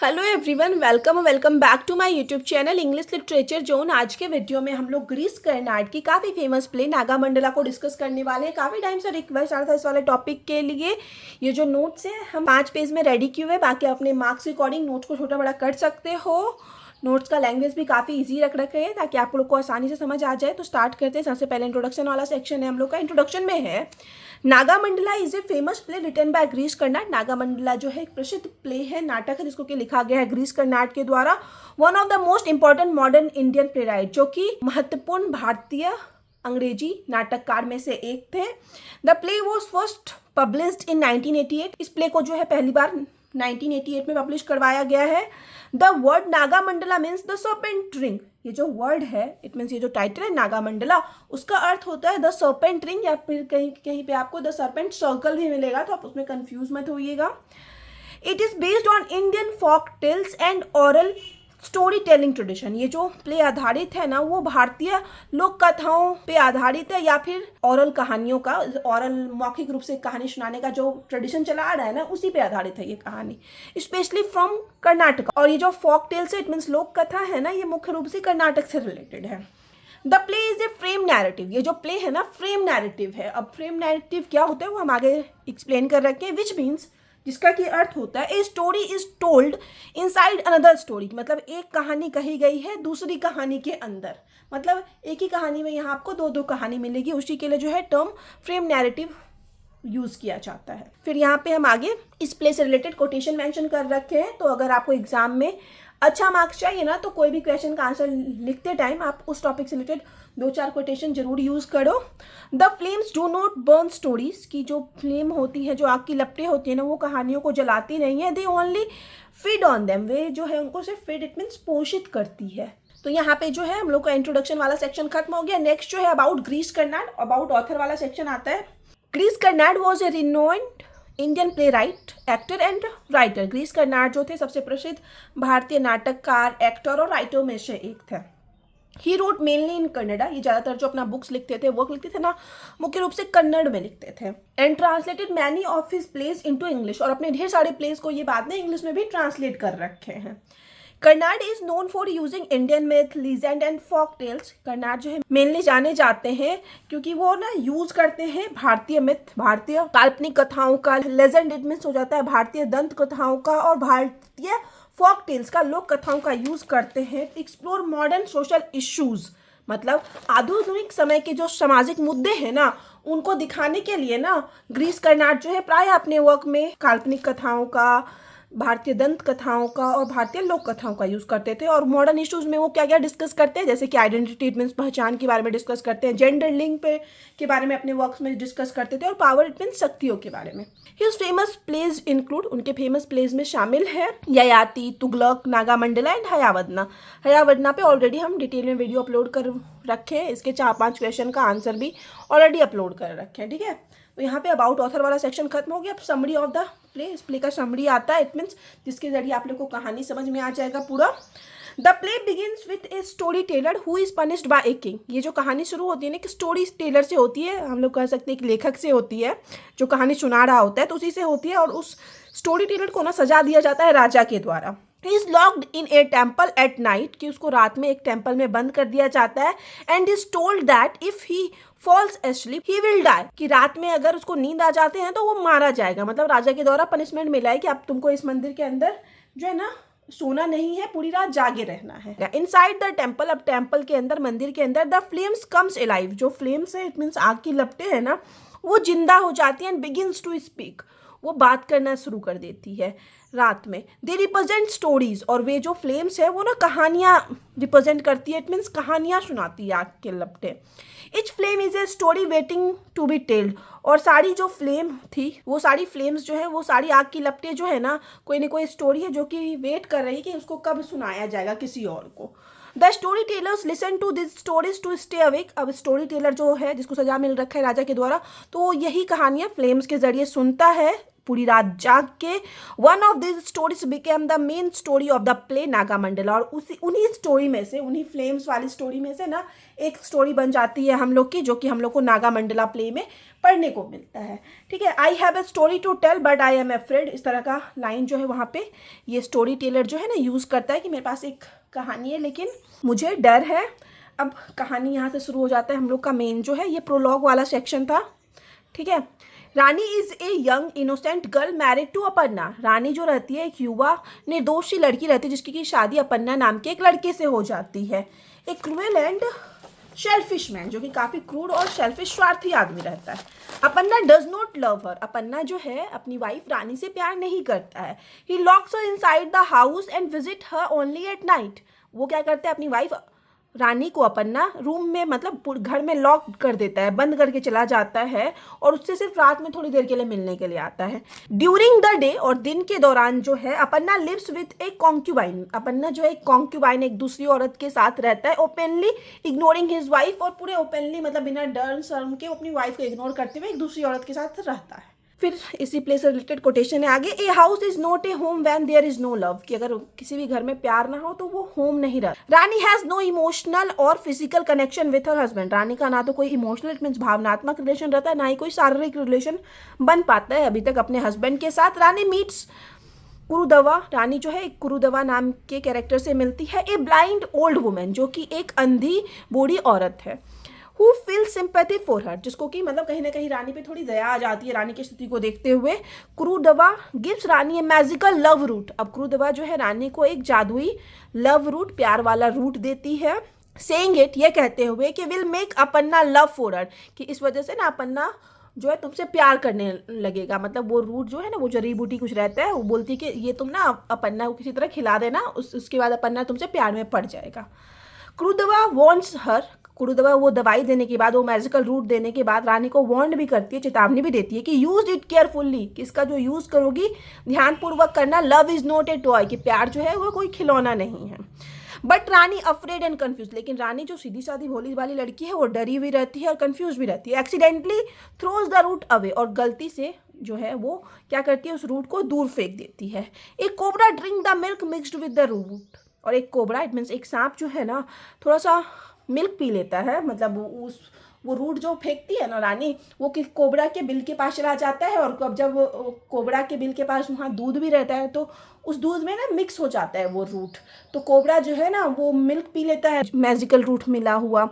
Hello everyone, welcome back to my YouTube channel English literature zone. आज के video में हम लोग ग्रीस कर्नाड की काफ़ी फेमस प्ले नागामंडला को डिस्कस करने वाले हैं। काफ़ी टाइम से रिक्वेस्ट आ रहा था इस वाले टॉपिक के लिए। ये जो नोट्स हैं हम 5 पेज में रेडी किए हुए, बाकी अपने मार्क्स अकॉर्डिंग नोट्स को छोटा बड़ा कर सकते हो। नोट्स का लैंग्वेज भी काफ़ी इजी रख रखे हैं ताकि आप लोग को आसानी से समझ आ जाए। तो स्टार्ट करते हैं। सबसे पहले इंट्रोडक्शन वाला सेक्शन है हम लोग का। इंट्रोडक्शन में है Nagamandala is a famous play written by Girish Karnad. Nagamandala जो है एक प्रसिद्ध प्ले है, नाटक है, जिसको कि लिखा गया है ग्रीस कर्नाड के द्वारा। One of the most important modern Indian play right, जो कि महत्वपूर्ण भारतीय अंग्रेजी नाटककार में से एक थे। The play was first published in 1988। इस प्ले को जो है पहली बार 1988 में पब्लिश करवाया गया है। The word Nagamandala means the serpent ring. ये जो वर्ड है, इट मीन्स ये जो टाइटल है नागामंडला, उसका अर्थ होता है द सर्पेंट रिंग, या फिर कहीं कहीं पे आपको द सर्पेंट सर्कल भी मिलेगा, तो आप उसमें कंफ्यूज मत होइएगा। It is based on Indian folk tales and oral story telling tradition. ये जो प्ले आधारित है ना, वो भारतीय लोक कथाओं पे आधारित है, या फिर ओरल कहानियों का, ओरल मौखिक रूप से कहानी सुनाने का जो ट्रेडिशन चला आ रहा है ना, उसी पे आधारित है ये कहानी, स्पेशली फ्रॉम कर्नाटक। और ये जो फोक टेल्स है, इट मीन्स लोक कथा है ना, ये मुख्य रूप से कर्नाटक से रिलेटेड है। The play is a frame narrative. ये जो प्ले है ना, फ्रेम नैरेटिव है। अब फ्रेम नैरेटिव क्या होता है वो हम आगे एक्सप्लेन कर रखे हैं। विच मीन्स, जिसका कि अर्थ होता है a story is told inside another story. मतलब एक कहानी कही गई है दूसरी कहानी के अंदर, मतलब एक ही कहानी में यहाँ आपको दो कहानी मिलेगी। उसी के लिए जो है टर्म फ्रेम नैरेटिव यूज किया जाता है। फिर यहाँ पे हम आगे इस प्ले से रिलेटेड कोटेशन मेंशन कर रखे हैं। तो अगर आपको एग्जाम में अच्छा मार्क्स चाहिए ना, तो कोई भी क्वेश्चन का आंसर लिखते टाइम आप उस टॉपिक से रिलेटेड 2-4 कोटेशन जरूर यूज करो। The flames do not burn stories. की जो फ्लेम होती है, जो आग की लपटें होती है ना, वो कहानियों को जलाती नहीं है। They only feed on them. वे जो है उनको सिर्फ फीड, इट मीन्स पोषित करती है। तो यहाँ पे जो है हम लोग का इंट्रोडक्शन वाला सेक्शन खत्म हो गया। नेक्स्ट जो है about Girish Karnad, about author वाला सेक्शन आता है। Girish Karnad was a renowned Indian playwright, actor and writer. Girish Karnad जो थे सबसे प्रसिद्ध भारतीय नाटककार, एक्टर और राइटर में से एक थे। ही रोट मेनली इन कन्नड़ा। ये ज़्यादातर जो अपना बुक्स लिखते थे, वर्क लिखते थे ना, मुख्य रूप से कन्नड़ में लिखते थे। And translated many of his place into English. और अपने ढेर सारे प्लेस को ये बाद में इंग्लिश में भी ट्रांसलेट कर रखे हैं। Karnad is known for using Indian myth, legend and folk tales. Karnad जो है मेनली जाने जाते हैं क्योंकि वो ना यूज करते हैं भारतीय मिथ, भारतीय काल्पनिक कथाओं का। लेजेंड इट मीन्स हो जाता है भारतीय दंत कथाओं का, और भारतीय फोक टेल्स का, लोक कथाओं का यूज करते हैं। एक्सप्लोर मॉडर्न सोशल इश्यूज, मतलब आधुनिक समय के जो सामाजिक मुद्दे हैं ना, उनको दिखाने के लिए ना ग्रीस कर्नाड जो है प्राय अपने वर्क में काल्पनिक कथाओं का, भारतीय दंत कथाओं का और भारतीय लोक कथाओं का यूज करते थे। और मॉडर्न इश्यूज में वो क्या क्या डिस्कस करते हैं, जैसे कि आइडेंटिटी इट मीन्स पहचान के बारे में डिस्कस करते हैं, जेंडर लिंग पे के बारे में अपने वर्क्स में डिस्कस करते थे, और पावर इट मीन्स शक्तियों के बारे में। हिज फेमस प्लेज इंक्लूड, उनके फेमस प्लेज में शामिल है ययाति, तुगलक, नागामंडला एंड हयावदना। हयावदना पे ऑलरेडी हम डिटेल में वीडियो अपलोड कर रखे हैं। इसके 4-5 क्वेश्चन का आंसर भी ऑलरेडी अपलोड कर रखे हैं, ठीक है। तो यहाँ पे अबाउट ऑथर वाला सेक्शन खत्म हो गया। अब समरी ऑफ द प्ले, इस प्ले का समरी आता है, इट मीन्स जिसके जरिए आप लोग को कहानी समझ में आ जाएगा पूरा। The play begins with a story teller who is punished bye a king. ये जो कहानी शुरू होती है ना, कि स्टोरी टेलर से होती है, हम लोग कह सकते हैं कि लेखक से होती है, जो कहानी सुना रहा होता है तो उसी से होती है। और उस स्टोरी टेलर को ना सजा दिया जाता है राजा के द्वारा। He is locked in A temple at night, कि उसको रात में एक टेम्पल में बंद कर दिया जाता है। And is told that if he falls asleep he will die, कि रात में अगर उसको नींद आ जाते हैं तो वो मारा जाएगा। मतलब राजा के द्वारा पनिशमेंट मिला है कि अब तुमको इस मंदिर के अंदर जो है ना सोना नहीं है, पूरी रात जागे रहना है। इनसाइड द टेम्पल, अब टेम्पल के अंदर, मंदिर के अंदर, द फ्लेम्स कम्स एलाइव। जो फ्लेम्स है, इट मीन्स आग की लपटें है ना, वो जिंदा हो जाती है। एंड बिगिन्स टू स्पीक, वो बात करना शुरू कर देती है रात में। दे रिप्रेजेंट स्टोरीज, और वे जो फ्लेम्स है वो ना कहानियाँ रिप्रेजेंट करती है, इट मीन्स कहानियाँ सुनाती है आग के लपटें। Each flame is a story waiting to be told. और सारी जो फ्लेम थी, वो सारी फ्लेम्स जो है, वो सारी आग की लपटें जो है ना, कोई ना कोई स्टोरी है जो कि वेट कर रही है कि उसको कब सुनाया जाएगा किसी और को। The storytellers listen to this stories to stay awake. अब स्टोरी टेलर जो है, जिसको सजा मिल रखा है राजा के द्वारा, तो यही कहानियाँ फ्लेम्स के जरिए सुनता है पूरी रात जाग के। One of this stories became the main story of the play Nagamandala, और उन्हीं स्टोरी में से, उन्हीं फ्लेम्स वाली स्टोरी में से ना एक स्टोरी बन जाती है हम लोग की, जो कि हम लोग को नागामंडला प्ले में पढ़ने को मिलता है। ठीक है, I have a story to tell but I am afraid, इस तरह का लाइन जो है वहाँ पे ये स्टोरी टेलर जो है ना यूज़ करता है कि मेरे पास एक कहानी है लेकिन मुझे डर है। अब कहानी यहाँ से शुरू हो जाता है हम लोग का मेन जो है, ये प्रोलॉग वाला सेक्शन था। ठीक है, Rani is a young innocent girl married to Appanna. Rani जो रहती है एक युवा निर्दोष सी लड़की रहती है जिसकी की शादी अपन्ना नाम के एक लड़के से हो जाती है। एक क्रूएल एंड शेल्फिश मैन, जो कि काफ़ी क्रूर और शेल्फिश स्वार्थी आदमी रहता है। अपन्ना डज नॉट लव हर, अपन्ना जो है अपनी वाइफ रानी से प्यार नहीं करता है। He locks her inside the house and visit her only at night. वो क्या करता है, अपनी वाइफ रानी को अपन्ना रूम में, मतलब घर में लॉक कर देता है, बंद करके चला जाता है और उससे सिर्फ रात में थोड़ी देर के लिए मिलने के लिए आता है। ड्यूरिंग द डे, और दिन के दौरान जो है अपन्ना लिव्स विथ ए कॉन्क्यूबाइन, अपन्ना जो है एक कॉन्क्यूबाइन एक दूसरी औरत के साथ रहता है, ओपनली इग्नोरिंग हिज वाइफ, और पूरे ओपनली मतलब बिना डर शर्म के अपनी वाइफ को इग्नोर करते हुए एक दूसरी औरत के साथ रहता है। फिर इसी प्लेस से रिलेटेड कोटेशन है आगे, a house is not a home when there is no love, कि अगर किसी भी घर में प्यार ना हो तो वो होम नहीं रहता। रानी हैज नो इमोशनल और physical connection with her husband, Rani का ना तो कोई इमोशनल इट मीन्स भावनात्मक रिलेशन रहता है, ना ही कोई शारीरिक रिलेशन बन पाता है अभी तक अपने हस्बैंड के साथ। रानी मीट्स कुरुदवा, रानी जो है एक कुरुदवा नाम के कैरेक्टर से मिलती है, ए ब्लाइंड ओल्ड वुमेन, जो कि एक अंधी बूढ़ी औरत है। Who feel sympathy for her, जिसको कि मतलब कहीं ना कहीं रानी पे थोड़ी दया आ जाती है रानी की स्थिति को देखते हुए। Kurudavva gives Rani a magical love root, अब क्रूदवा जो है रानी को एक जादुई लव रूट, प्यार वाला रूट देती है। सेइंग इट, ये कहते हुए कि will make Appanna love for her, कि इस वजह से ना अपन्ना जो है तुमसे प्यार करने लगेगा। मतलब वो रूट जो है ना, वो जड़ी बूटी कुछ रहता है, वो बोलती है कि ये तुम ना अपन्ना को किसी तरह खिला देना, उसके बाद अपन्ना तुमसे प्यार में पड़ जाएगा। क्रूदवा वॉन्ट्स हर, कुरुदवा वो दवाई देने के बाद, वो मैजिकल रूट देने के बाद रानी को वार्न भी करती है, चेतावनी भी देती है कि यूज इट केयरफुल्ली, कि इसका जो यूज़ करोगी ध्यानपूर्वक करना। Love is not a toy, कि प्यार जो है वो कोई खिलौना नहीं है। But Rani afraid and confuse, लेकिन रानी जो सीधी सादी भोली वाली लड़की है वो डरी हुई रहती है और कन्फ्यूज भी रहती है। Accidentally throws the root away, और गलती से जो है वो क्या करती है, उस रूट को दूर फेंक देती है। एक cobra drink the milk mixed with the root, और एक कोबरा इट मीन्स एक सांप जो है ना थोड़ा सा मिल्क पी लेता है, मतलब वो रूट जो फेंकती है ना रानी, वो कि कोबरा के बिल के पास चला जाता है, और जब कोबरा के बिल के पास वहाँ दूध भी रहता है तो उस दूध में ना मिक्स हो जाता है वो रूट, तो कोबरा जो है ना वो मिल्क पी लेता है मैजिकल रूट मिला हुआ।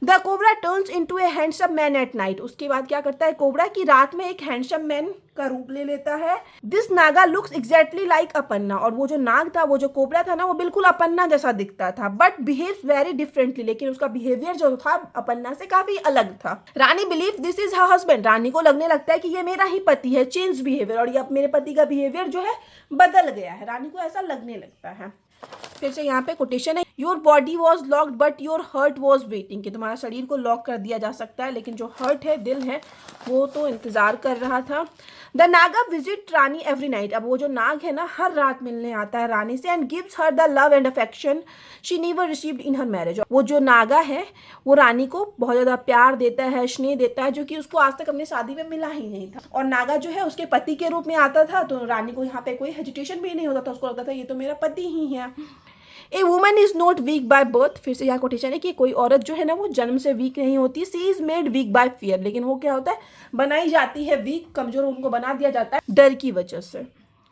The cobra turns into A handsome man at night, उसके बाद क्या करता है कोबरा की रात में एक हैंडसम मैन का रूप ले लेता है। This Naga looks exactly like अपन्ना, और वो जो नाग था, वो जो कोबरा था ना, वो बिल्कुल अपन्ना जैसा दिखता था, बट बिहेव्स वेरी डिफरेंटली, लेकिन उसका बिहेवियर जो था अपन्ना से काफी अलग था। Rani believe this is her husband, Rani को लगने लगता है कि ये मेरा ही पति है, चेंज बिहेवियर, और ये अब मेरे पति का बिहेवियर जो है बदल गया है, रानी को ऐसा लगने लगता है। फिर से यहाँ पे कोटेशन है, your body was locked but your heart was waiting, कि तुम्हारा शरीर को लॉक कर दिया जा सकता है लेकिन जो हर्ट है, दिल है, वो तो इंतजार कर रहा था। The Naga visit Rani every night, अब वो जो नाग है ना हर रात मिलने आता है रानी से, and gives her the love and affection she never received in her marriage, वो जो नागा है वो रानी को बहुत ज़्यादा प्यार देता है, स्नेह देता है, जो कि उसको आज तक अपनी शादी में मिला ही नहीं था। और नागा जो है उसके पति के रूप में आता था, तो रानी को यहाँ पे कोई हेजिटेशन भी नहीं होता था, उसको लगता था ये तो मेरा पति ही है। A woman is not weak by birth, फिर से यहाँ कोटेशन है कि कोई औरत जो है ना वो जन्म से वीक नहीं होती, she is made weak by fear, लेकिन वो क्या होता है बनाई जाती है वीक, कमजोर उनको बना दिया जाता है डर की वजह से।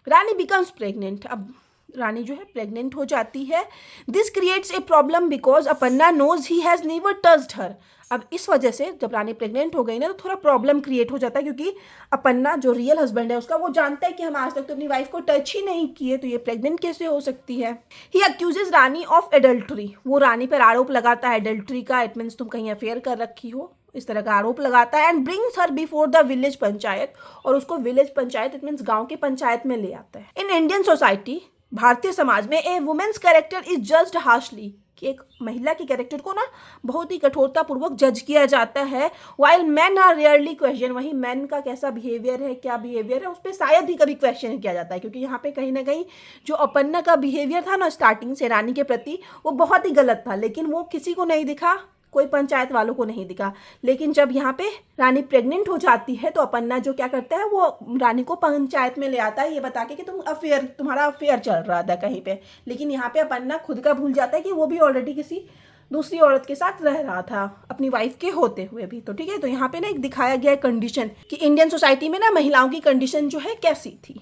रानी बिकम्स प्रेग्नेंट, अब रानी जो है प्रेग्नेंट हो जाती है। This creates a problem because Appanna knows he has never touched her, अब इस वजह से जब रानी प्रेग्नेंट हो गई ना तो थोड़ा प्रॉब्लम क्रिएट हो जाता है, क्योंकि अपन्ना जो रियल हस्बैंड है उसका वो जानता है कि हम आज तक तो अपनी वाइफ को टच ही नहीं किए, तो ये प्रेग्नेंट कैसे हो सकती है। ही अक्यूजेज रानी ऑफ एडल्ट्री, वो रानी पर आरोप लगाता है एडल्ट्री का, इट मीन्स तुम कहीं अफेयर कर रखी हो, इस तरह का आरोप लगाता है। And brings her before the village panchayat, और उसको विलेज पंचायत इट मीन्स गाँव के पंचायत में ले आता है। इन इंडियन सोसाइटी, भारतीय समाज में, a women's character is judged harshly, कि एक महिला के कैरेक्टर को ना बहुत ही कठोरता पूर्वक जज किया जाता है। While man are rarely question, वही मैन का कैसा बिहेवियर है, क्या बिहेवियर है, उस पर शायद ही कभी क्वेश्चन किया जाता है, क्योंकि यहाँ पे कहीं ना कहीं जो अपन्ना का बिहेवियर था ना स्टार्टिंग से रानी के प्रति, वो बहुत ही गलत था, लेकिन वो किसी को नहीं दिखा, कोई पंचायत वालों को नहीं दिखा। लेकिन जब यहाँ पे रानी प्रेग्नेंट हो जाती है तो अपन्ना जो क्या करता है, वो रानी को पंचायत में ले आता है ये बता के कि तुम्हारा अफेयर चल रहा था कहीं पे। लेकिन यहाँ पे अपन्ना खुद का भूल जाता है कि वो भी ऑलरेडी किसी दूसरी औरत के साथ रह रहा था अपनी वाइफ के होते हुए भी। तो ठीक है, तो यहाँ पे ना एक दिखाया गया है कंडीशन कि इंडियन सोसाइटी में ना महिलाओं की कंडीशन जो है कैसी थी।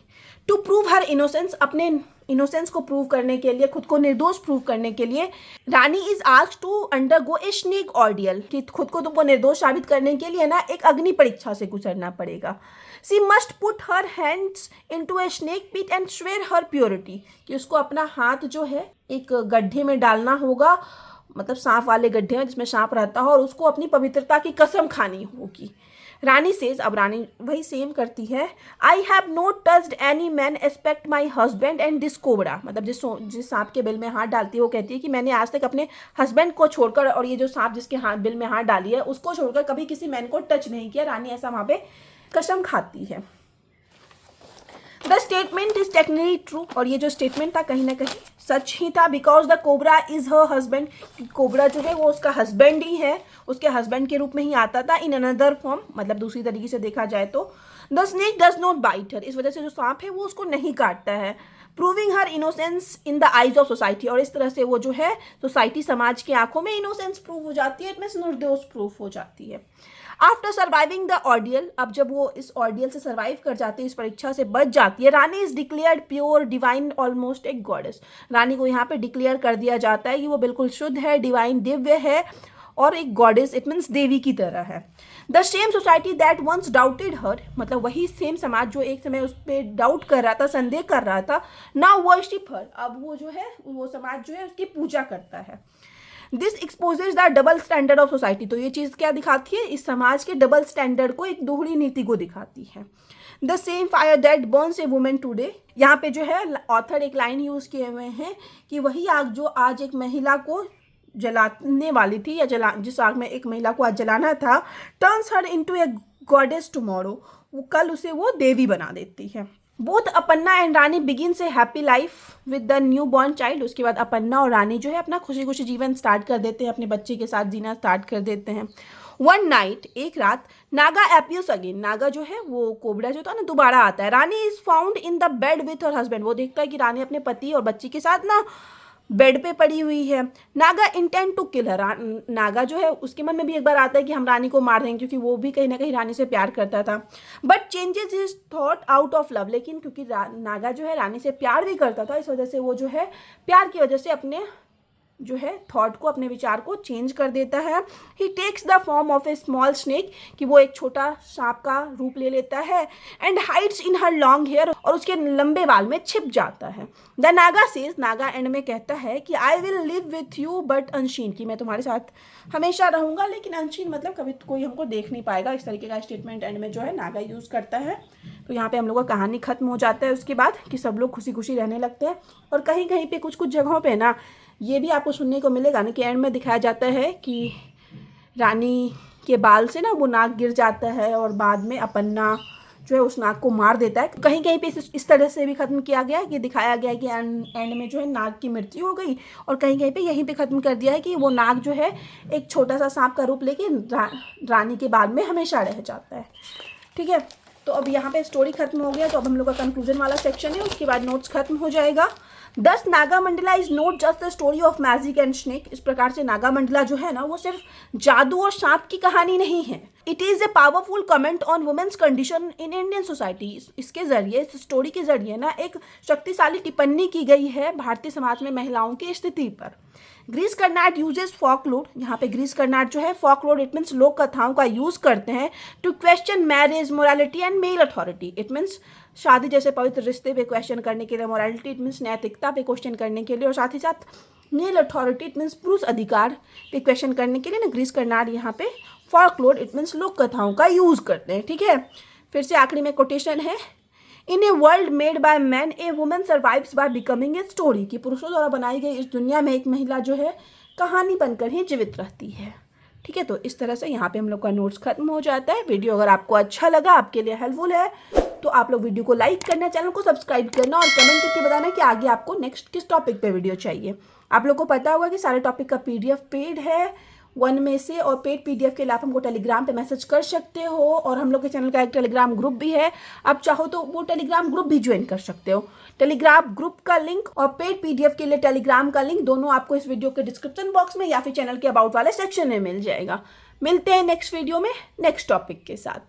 टू प्रूव हर इनोसेंस, अपने इनोसेंस को प्रूव करने के लिए, खुद को निर्दोष प्रूव करने के लिए, Rani is asked to undergo a snake ordeal, कि खुद को तुमको निर्दोष साबित करने के लिए ना एक अग्नि परीक्षा से गुजरना पड़ेगा। She must put her hands into a snake pit and swear her purity, कि उसको अपना हाथ जो है एक गड्ढे में डालना होगा, मतलब सांप वाले गड्ढे में जिसमें सांप रहता हो, और उसको अपनी पवित्रता की कसम खानी होगी। रानी सेज, अब रानी वही सेम करती है, I have not touched any man expect my husband and this cobra, मतलब जिस सांप के बिल में हाथ डालती है वो कहती है कि मैंने आज तक अपने हस्बैंड को छोड़कर और ये जो सांप जिसके बिल में हाथ डाली है उसको छोड़कर कभी किसी मैन को टच नहीं किया। रानी ऐसा वहाँ पे कसम खाती है। The statement is technically true, और ये जो स्टेटमेंट था कहीं ना कहीं सच ही था, because the cobra is her husband, cobra जो है वो उसका हस्बैंड ही है, उसके हस्बैंड के रूप में ही आता था इन अनदर फॉर्म, मतलब दूसरी तरीके से देखा जाए तो। The snake does not bite her, इस वजह से जो सांप है वो उसको नहीं काटता है। Proving her innocence in the eyes of society, और इस तरह से वो जो है सोसाइटी, समाज की आंखों में इनोसेंस प्रूव हो जाती है, इट निर्दोष प्रूफ हो जाती है। आफ्टर सर्वाइविंग द ऑर्डियल, अब जब वो इस ऑर्डियल से सर्वाइव कर जाती है, इस परीक्षा से बच जाती है, Rani is declared pure divine almost एक गॉडेस, रानी को यहाँ पे डिक्लेयर कर दिया जाता है कि वो बिल्कुल शुद्ध है, डिवाइन दिव्य है और एक गॉडेस, इट मीन्स देवी की तरह है। The same society that once doubted her, मतलब वही सेम समाज जो एक समय उस पर डाउट कर रहा था, संदेह कर रहा था, नाउ वर्शिप हर, अब वो जो है वो समाज जो है उसकी पूजा करता है। This exposes the double standard of society, तो ये चीज़ क्या दिखाती है, इस समाज के डबल स्टैंडर्ड को, एक दोहरी नीति को दिखाती है। The same fire that Burns A women today, यहाँ पे जो है ऑथर एक लाइन यूज किए हुए हैं कि वही आग जो आज एक महिला को जलाने वाली थी, या जिस आग में एक महिला को आज जलाना था, turns her into a goddess tomorrow, वो कल उसे वो देवी बना देती है। Both Appanna and Rani begin से happy life with the new born child, उसके बाद अपन्ना और रानी जो है अपना खुशी खुशी जीवन स्टार्ट कर देते हैं, अपने बच्चे के साथ जीना स्टार्ट कर देते हैं। वन नाइट, एक रात, नागा एपियर्स अगेन, नागा जो है वो कोबरा जो था ना दोबारा आता है। Rani is found in the bed with her husband, वो देखता है कि रानी अपने पति और बच्ची के साथ ना बेड पे पड़ी हुई है। नागा इंटेंट टू किल हर, नागा जो है उसके मन में भी एक बार आता है कि हम रानी को मार देंगे, क्योंकि वो भी कहीं ना कहीं रानी से प्यार करता था। But changes his thought out of love, लेकिन क्योंकि नागा जो है रानी से प्यार भी करता था, इस वजह से वो जो है प्यार की वजह से अपने जो है थॉट को, अपने विचार को चेंज कर देता है। He takes the form of a small snake, कि वो एक छोटा सांप का रूप ले लेता है, and hides in her long hair, और उसके लंबे बाल में छिप जाता है। The Naga says, Naga end में कहता है कि I will live with you but unseen, कि मैं तुम्हारे साथ हमेशा रहूंगा लेकिन अनशीन, मतलब कभी कोई हमको देख नहीं पाएगा, इस तरीके का स्टेटमेंट एंड में जो है नागा यूज़ करता है। तो यहाँ पे हम लोग का कहानी खत्म हो जाता है उसके बाद, कि सब लोग खुशी खुशी रहने लगते हैं। और कहीं कहीं पे कुछ जगहों पे ना ये भी आपको सुनने को मिलेगा ना कि एंड में दिखाया जाता है कि रानी के बाल से ना वो नाग गिर जाता है और बाद में अपन्ना जो है उस नाग को मार देता है। कहीं कहीं पे इस तरह से भी खत्म किया गया है कि दिखाया गया है कि एंड में जो है नाग की मृत्यु हो गई, और कहीं कहीं पे यहीं पे खत्म कर दिया है कि वो नाग जो है एक छोटा सा सांप का रूप लेके रानी के बाल में हमेशा रह जाता है। ठीक है, तो अब यहाँ पे स्टोरी खत्म हो गया, तो अब हम लोग का कंक्लूजन वाला सेक्शन है, उसके बाद नोट्स खत्म हो जाएगा। दस Naga Mandla is not just the story of magic and snake, इस प्रकार से नागा मंडला जो है ना वो सिर्फ जादू और सांप की कहानी नहीं है, it is a powerful comment on women's condition in Indian society. इसके जरिए, इस स्टोरी के जरिए ना एक शक्तिशाली टिप्पणी की गई है भारतीय समाज में महिलाओं की स्थिति पर। ग्रीस कर्नाड यूजेस फॉकलोर, यहाँ पे ग्रीस कर्नाड जो है फॉकलोर इट मीन्स लोक कथाओं का यूज करते हैं to question marriage, morality and male authority, it means शादी जैसे पवित्र रिश्ते पे क्वेश्चन करने के लिए, मोरालिटी इट मीन्स नैतिकता पे क्वेश्चन करने के लिए, और साथ ही साथ मेल अथॉरिटी इट मीन्स पुरुष अधिकार पे क्वेश्चन करने के लिए ना ग्रीस कर्नाड यहाँ पे फॉकलोर इट मीन्स लोक कथाओं का यूज करते हैं। ठीक है, फिर से आखिरी में कोटेशन है, in a world made by man a woman survives by becoming a story, कि पुरुषों द्वारा बनाई गई इस दुनिया में एक महिला जो है कहानी बनकर ही जीवित रहती है। ठीक है, तो इस तरह से यहाँ पे हम लोग का नोट्स खत्म हो जाता है। वीडियो अगर आपको अच्छा लगा, आपके लिए हेल्पफुल है, तो आप लोग वीडियो को लाइक करना, चैनल को सब्सक्राइब करना और कमेंट करके बताना कि आगे आपको नेक्स्ट किस टॉपिक पे वीडियो चाहिए। आप लोग को पता होगा कि सारे टॉपिक का PDF पेड है, 1 में से, और पेड PDF के लिए आप हमको टेलीग्राम पे मैसेज कर सकते हो, और हम लोग के चैनल का एक टेलीग्राम ग्रुप भी है, आप चाहो तो वो टेलीग्राम ग्रुप भी ज्वाइन कर सकते हो। टेलीग्राम ग्रुप का लिंक और पेड PDF के लिए टेलीग्राम का लिंक दोनों आपको इस वीडियो के डिस्क्रिप्शन बॉक्स में या फिर चैनल के अबाउट वाले सेक्शन में मिल जाएगा। मिलते हैं नेक्स्ट वीडियो में नेक्स्ट टॉपिक के साथ।